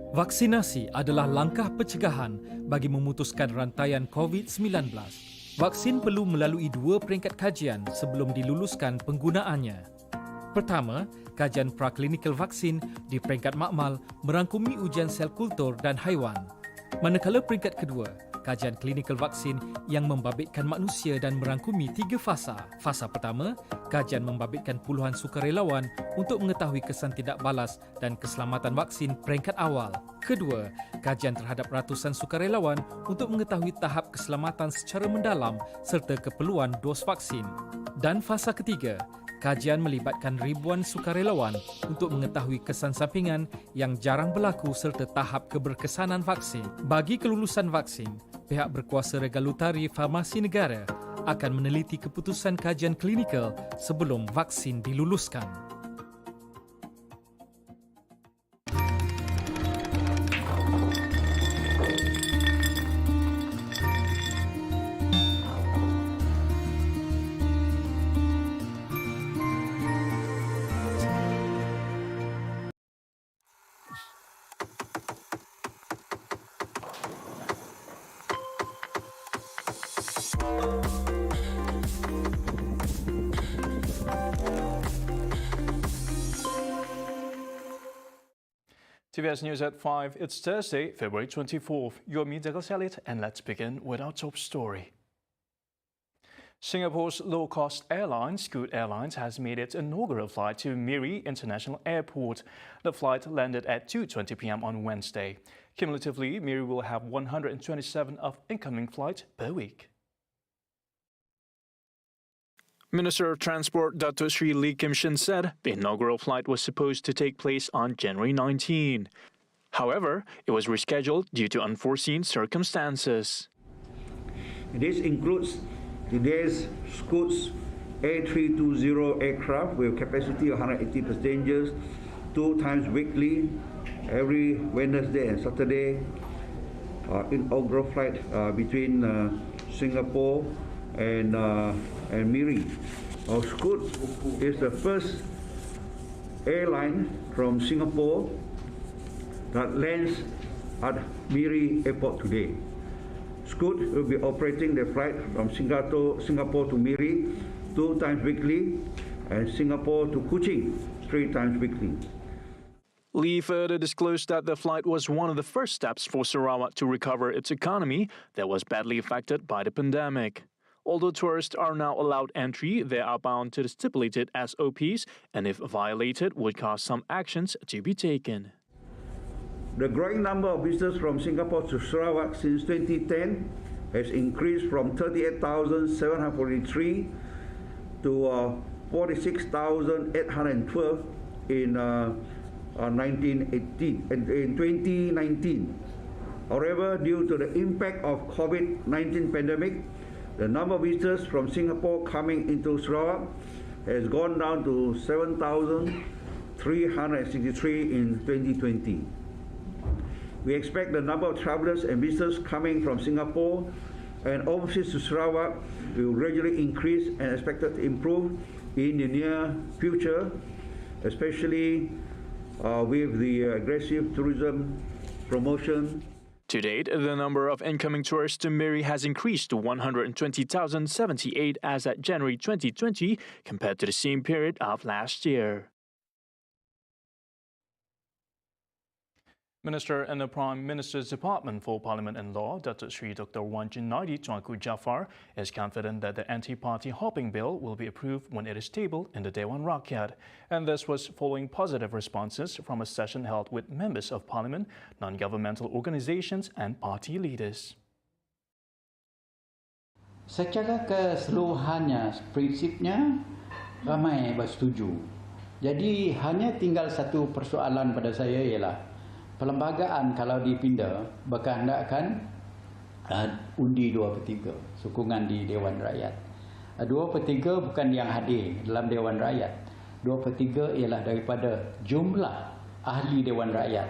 Vaksinasi adalah langkah pencegahan bagi memutuskan rantaian COVID-19. Vaksin perlu melalui 2 peringkat kajian sebelum diluluskan penggunaannya. Pertama, kajian praklinikal vaksin di peringkat makmal merangkumi ujian sel kultur dan haiwan. Manakala peringkat kedua, kajian klinikal vaksin yang membabitkan manusia dan merangkumi 3 fasa. Fasa pertama, kajian membabitkan puluhan sukarelawan untuk mengetahui kesan tidak balas dan keselamatan vaksin peringkat awal. Kedua, kajian terhadap ratusan sukarelawan untuk mengetahui tahap keselamatan secara mendalam serta keperluan dos vaksin. Dan fasa ketiga, kajian melibatkan ribuan sukarelawan untuk mengetahui kesan sampingan yang jarang berlaku serta tahap keberkesanan vaksin. Bagi kelulusan vaksin, pihak berkuasa regulatory farmasi negara akan meneliti keputusan kajian klinikal sebelum vaksin diluluskan. TVS News at 5. It's Thursday, February 24th. You're me, Douglas Elliott, and let's begin with our top story. Singapore's low-cost airline, Scoot Airlines, has made its inaugural flight to MIRI International Airport. The flight landed at 2:20 p.m. on Wednesday. Cumulatively, MIRI will have 127 of incoming flights per week. Minister of Transport Dato Sri Lee Kim Shin said the inaugural flight was supposed to take place on January 19. However, it was rescheduled due to unforeseen circumstances. This includes today's Scoot's A320 aircraft with capacity of 180 passengers, 2 times weekly, every Wednesday and Saturday. Inaugural flight between Singapore and MIRI. Scoot is the first airline from Singapore that lands at MIRI Airport today. Scoot will be operating the flight from Singapore to MIRI 2 times weekly and Singapore to Kuching 3 times weekly. Lee further disclosed that the flight was one of the first steps for Sarawak to recover its economy that was badly affected by the pandemic. Although tourists are now allowed entry, they are bound to the stipulated SOPs, and if violated, would cause some actions to be taken. The growing number of visitors from Singapore to Sarawak since 2010 has increased from 38,743 to 46,812 in 2019. However, due to the impact of COVID-19 pandemic, the number of visitors from Singapore coming into Sarawak has gone down to 7,363 in 2020. We expect the number of travellers and visitors coming from Singapore and overseas to Sarawak will gradually increase and expected to improve in the near future, especially with the aggressive tourism promotion. To date, the number of incoming tourists to MIRI has increased to 120,078 as at January 2020 compared to the same period of last year. Minister in the Prime Minister's Department for Parliament and Law, Datuk Sri Dr. Wan Junaidi Tuanku Jaafar, is confident that the anti-party hopping bill will be approved when it is tabled in the Dewan Rakyat. And this was following positive responses from a session held with members of Parliament, non-governmental organisations and party leaders. Secara keseluruhannya, prinsipnya ramai bersetuju. Jadi hanya tinggal satu persoalan pada saya ialah perlembagaan kalau dipindah berkehendakkan undi 2/3 sokongan di Dewan Rakyat. 2/3 bukan yang hadir dalam Dewan Rakyat. 2/3 ialah daripada jumlah ahli Dewan Rakyat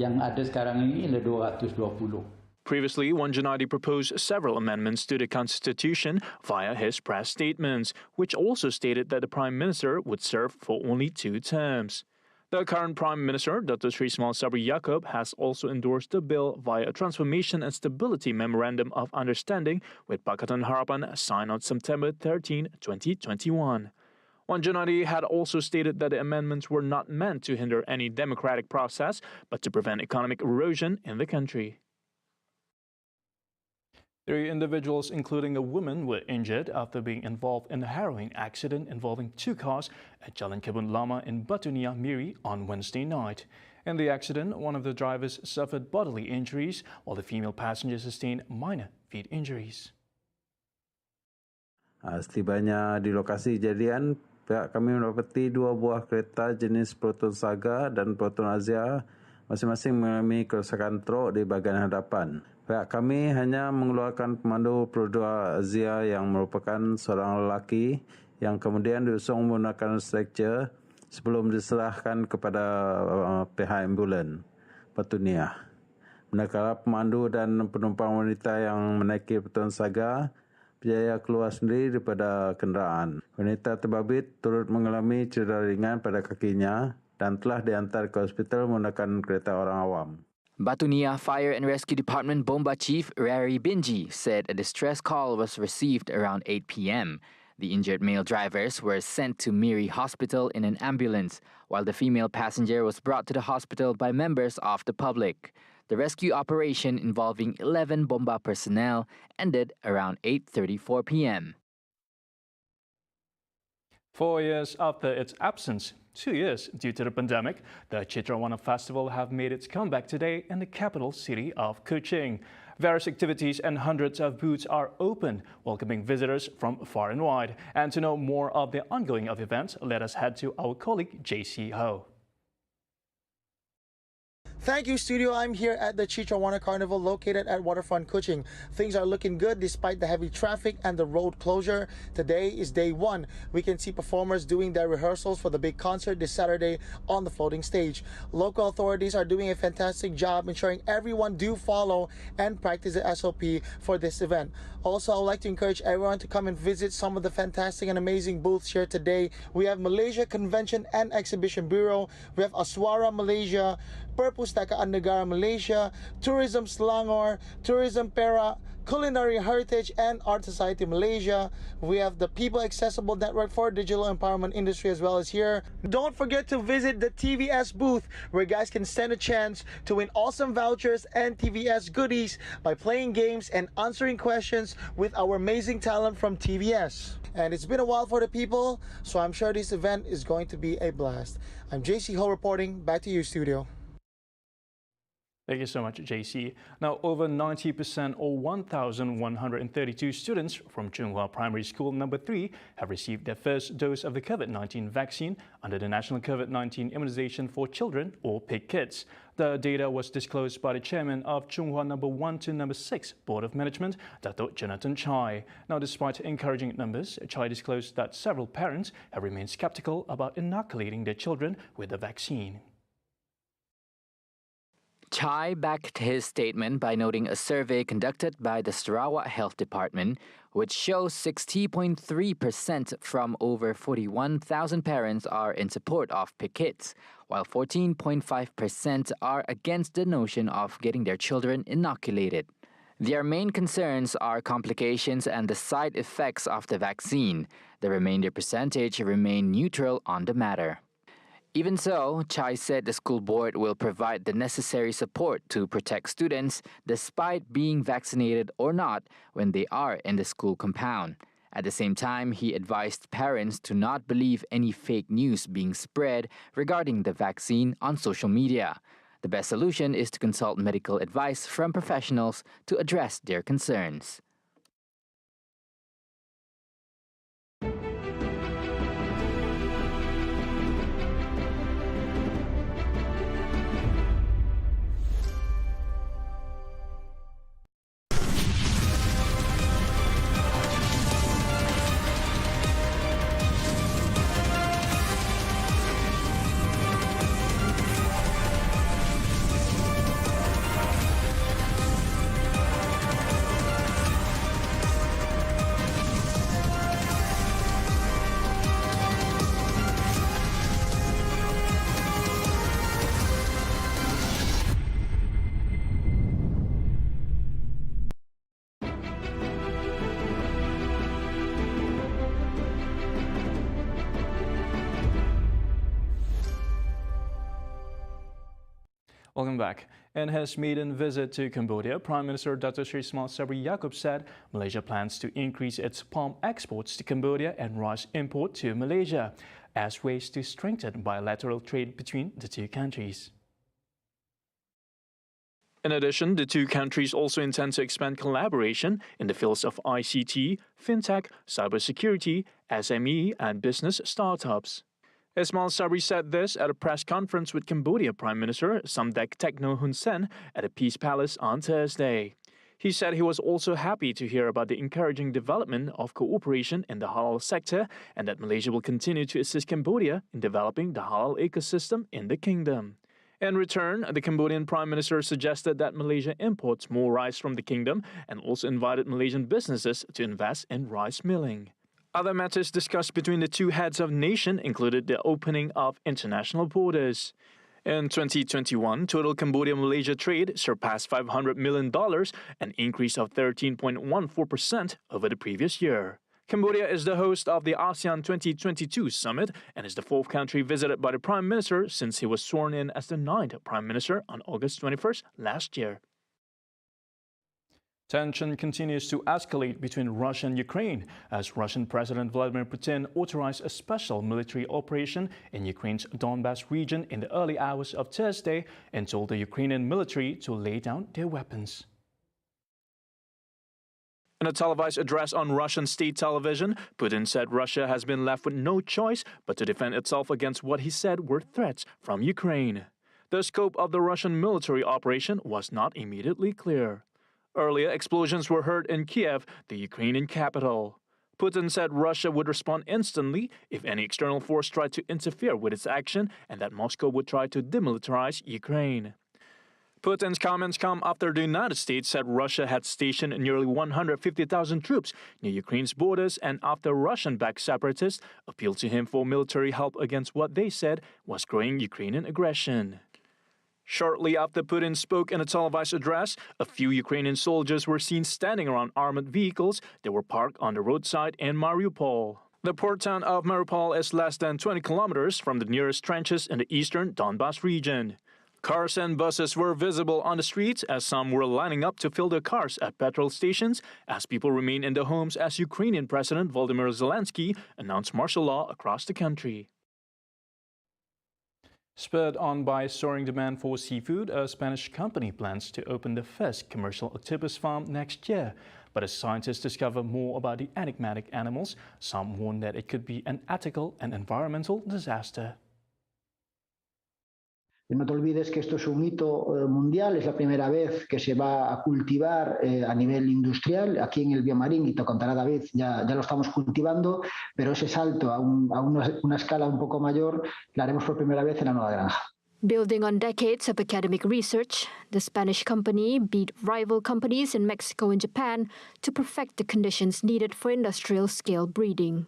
yang ada sekarang ini ialah 220. Previously, Wan Junaidi proposed several amendments to the Constitution via his press statements, which also stated that the Prime Minister would serve for only 2 terms. The current Prime Minister, Dr. Sri Ismail Sabri Yaakob, has also endorsed the bill via a Transformation and Stability Memorandum of Understanding with Pakatan Harapan signed on September 13, 2021. Wan Junadi had also stated that the amendments were not meant to hinder any democratic process, but to prevent economic erosion in the country. 3 individuals, including a woman, were injured after being involved in a harrowing accident involving 2 cars at Jalan Kebun Lama in Batu Niah, MIRI on Wednesday night. In the accident, one of the drivers suffered bodily injuries, while the female passenger sustained minor feet injuries. Setibanya di lokasi kejadian, pihak kami mendapati 2 buah kereta jenis Proton Saga dan Proton Azia masing-masing mengalami kerosakan truk di bahagian hadapan. Pihak kami hanya mengeluarkan pemandu Proton Azia yang merupakan seorang lelaki yang kemudian diusung menggunakan stretcher sebelum diserahkan kepada pihak ambulan Batu Niah. Manakala pemandu dan penumpang wanita yang menaiki Proton Saga berjaya keluar sendiri daripada kenderaan. Wanita terbabit turut mengalami cedera ringan pada kakinya dan telah diantar ke hospital menggunakan kereta orang awam. Batu Niah Fire and Rescue Department Bomba Chief Rary Binji said a distress call was received around 8 p.m. The injured male drivers were sent to MIRI Hospital in an ambulance, while the female passenger was brought to the hospital by members of the public. The rescue operation involving 11 Bomba personnel ended around 8:34 p.m. 4 years after its absence, 2 years due to the pandemic, the Chitrawana Festival have made its comeback today in the capital city of Kuching. Various activities and hundreds of booths are open, welcoming visitors from far and wide. And to know more of the ongoing of events, let us head to our colleague JC Ho. Thank you, studio. I'm here at the Chitrawana Carnival located at Waterfront Kuching. Things are looking good despite the heavy traffic and the road closure. Today is day 1. We can see performers doing their rehearsals for the big concert this Saturday on the floating stage. Local authorities are doing a fantastic job ensuring everyone do follow and practice the SOP for this event. Also, I would like to encourage everyone to come and visit some of the fantastic and amazing booths here today. We have Malaysia Convention and Exhibition Bureau. We have Aswara Malaysia, Perpustakaan Negara Malaysia, Tourism Selangor, Tourism Perak, Culinary Heritage and Art Society Malaysia. We have the People Accessible Network for Digital Empowerment Industry as well as here. Don't forget to visit the TVS booth where guys can stand a chance to win awesome vouchers and TVS goodies by playing games and answering questions with our amazing talent from TVS. And it's been a while for the people, so I'm sure this event is going to be a blast. I'm JC Ho reporting. Back to you, studio. Thank you so much, JC. Now, over 90% or 1,132 students from Chunghwa Primary School number 3 have received their first dose of the COVID-19 vaccine under the National COVID-19 Immunization for Children, or PIC Kids. The data was disclosed by the chairman of Chunghwa number 1 to number 6 Board of Management, Dato' Jonathan Chai. Now, despite encouraging numbers, Chai disclosed that several parents have remained skeptical about inoculating their children with the vaccine. Chai backed his statement by noting a survey conducted by the Sarawak Health Department, which shows 60.3% from over 41,000 parents are in support of PIC Kids, while 14.5% are against the notion of getting their children inoculated. Their main concerns are complications and the side effects of the vaccine. The remainder percentage remain neutral on the matter. Even so, Chai said the school board will provide the necessary support to protect students despite being vaccinated or not when they are in the school compound. At the same time, he advised parents to not believe any fake news being spread regarding the vaccine on social media. The best solution is to consult medical advice from professionals to address their concerns. Welcome back. In his maiden visit to Cambodia, Prime Minister Dr. Sri Ismail Sabri Yaakob said Malaysia plans to increase its palm exports to Cambodia and rice import to Malaysia as ways to strengthen bilateral trade between the two countries. In addition, the two countries also intend to expand collaboration in the fields of ICT, fintech, cybersecurity, SME, and business startups. Ismail Sabri said this at a press conference with Cambodia Prime Minister Samdech Tekno Hun Sen at the Peace Palace on Thursday. He said he was also happy to hear about the encouraging development of cooperation in the halal sector and that Malaysia will continue to assist Cambodia in developing the halal ecosystem in the kingdom. In return, the Cambodian Prime Minister suggested that Malaysia imports more rice from the kingdom and also invited Malaysian businesses to invest in rice milling. Other matters discussed between the two heads of nation included the opening of international borders. In 2021, total Cambodia-Malaysia trade surpassed $500 million, an increase of 13.14% over the previous year. Cambodia is the host of the ASEAN 2022 summit and is the fourth country visited by the Prime Minister since he was sworn in as the 9th Prime Minister on August 21st last year. Tension continues to escalate between Russia and Ukraine as Russian President Vladimir Putin authorized a special military operation in Ukraine's Donbas region in the early hours of Thursday and told the Ukrainian military to lay down their weapons. In a televised address on Russian state television, Putin said Russia has been left with no choice but to defend itself against what he said were threats from Ukraine. The scope of the Russian military operation was not immediately clear. Earlier, explosions were heard in Kiev, the Ukrainian capital. Putin said Russia would respond instantly if any external force tried to interfere with its action and that Moscow would try to demilitarize Ukraine. Putin's comments come after the United States said Russia had stationed nearly 150,000 troops near Ukraine's borders and after Russian-backed separatists appealed to him for military help against what they said was growing Ukrainian aggression. Shortly after Putin spoke in a televised address, a few Ukrainian soldiers were seen standing around armored vehicles that were parked on the roadside in Mariupol. The port town of Mariupol is less than 20 kilometers from the nearest trenches in the eastern Donbas region. Cars and buses were visible on the streets as some were lining up to fill their cars at petrol stations as people remain in their homes as Ukrainian President Volodymyr Zelensky announced martial law across the country. Spurred on by soaring demand for seafood, a Spanish company plans to open the first commercial octopus farm next year. But as scientists discover more about the enigmatic animals, some warn that it could be an ethical and environmental disaster. No te olvides que esto es un hito mundial, es la primera vez que se va a cultivar a nivel industrial. Aquí en el biomarín, y te contará David, ya lo estamos cultivando, pero ese salto a una escala un poco mayor lo haremos por primera vez en la nueva granja. Building on decades of academic research, the Spanish company beat rival companies in Mexico and Japan to perfect the conditions needed for industrial-scale breeding.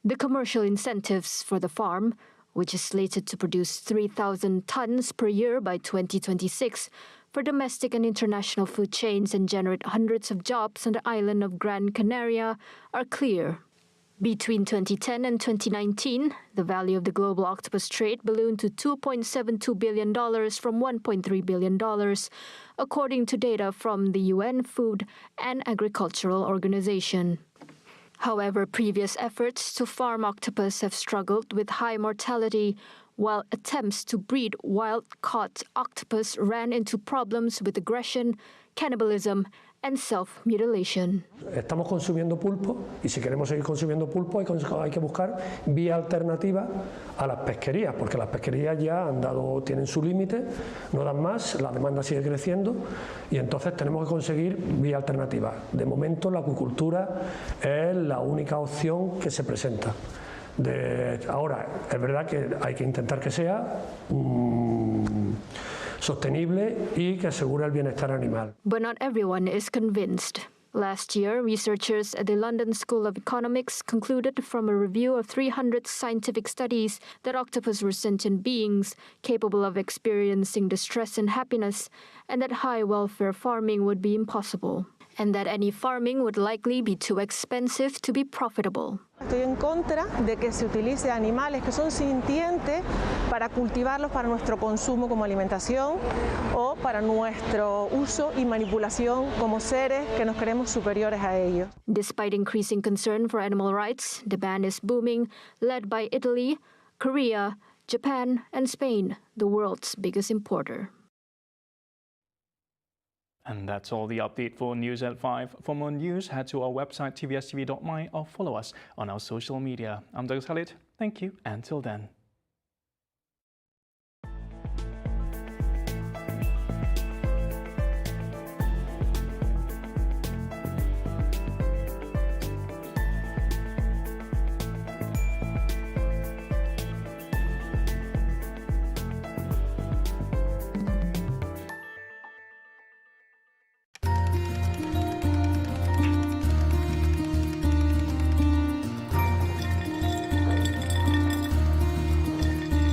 The commercial incentives for the farm, which is slated to produce 3,000 tons per year by 2026 for domestic and international food chains and generate hundreds of jobs on the island of Gran Canaria, are clear. Between 2010 and 2019, the value of the global octopus trade ballooned to $2.72 billion from $1.3 billion, according to data from the UN Food and Agricultural Organization. However, previous efforts to farm octopus have struggled with high mortality, while attempts to breed wild-caught octopus ran into problems with aggression, cannibalism, and self-mutilation. Estamos consumiendo pulpo y si queremos seguir consumiendo pulpo hay que buscar vía alternativa a las pesquerías, porque las pesquerías ya tienen su límite, no dan más, la demanda sigue creciendo y entonces tenemos que conseguir vía alternativa. De momento la acuicultura es la única opción que se presenta. Ahora, es verdad que hay que intentar que sea sostenible y que asegure el bienestar animal. But not everyone is convinced. Last year, researchers at the London School of Economics concluded from a review of 300 scientific studies that octopus were sentient beings capable of experiencing distress and happiness, and that high welfare farming would be impossible. and that any farming would likely be too expensive to be profitable. Estoy en contra de que se utilice animales que son sintientes para cultivarlos para nuestro consumo como alimentación o para nuestro uso y manipulación como seres que nos creemos superiores a ellos. Despite increasing concern for animal rights, the ban is booming, led by Italy, Korea, Japan, and Spain, the world's biggest importer. And that's all the update for News at 5. For more news, head to our website TVSTVMY or follow us on our social media. I'm Douglas Khalid. Thank you. Until then.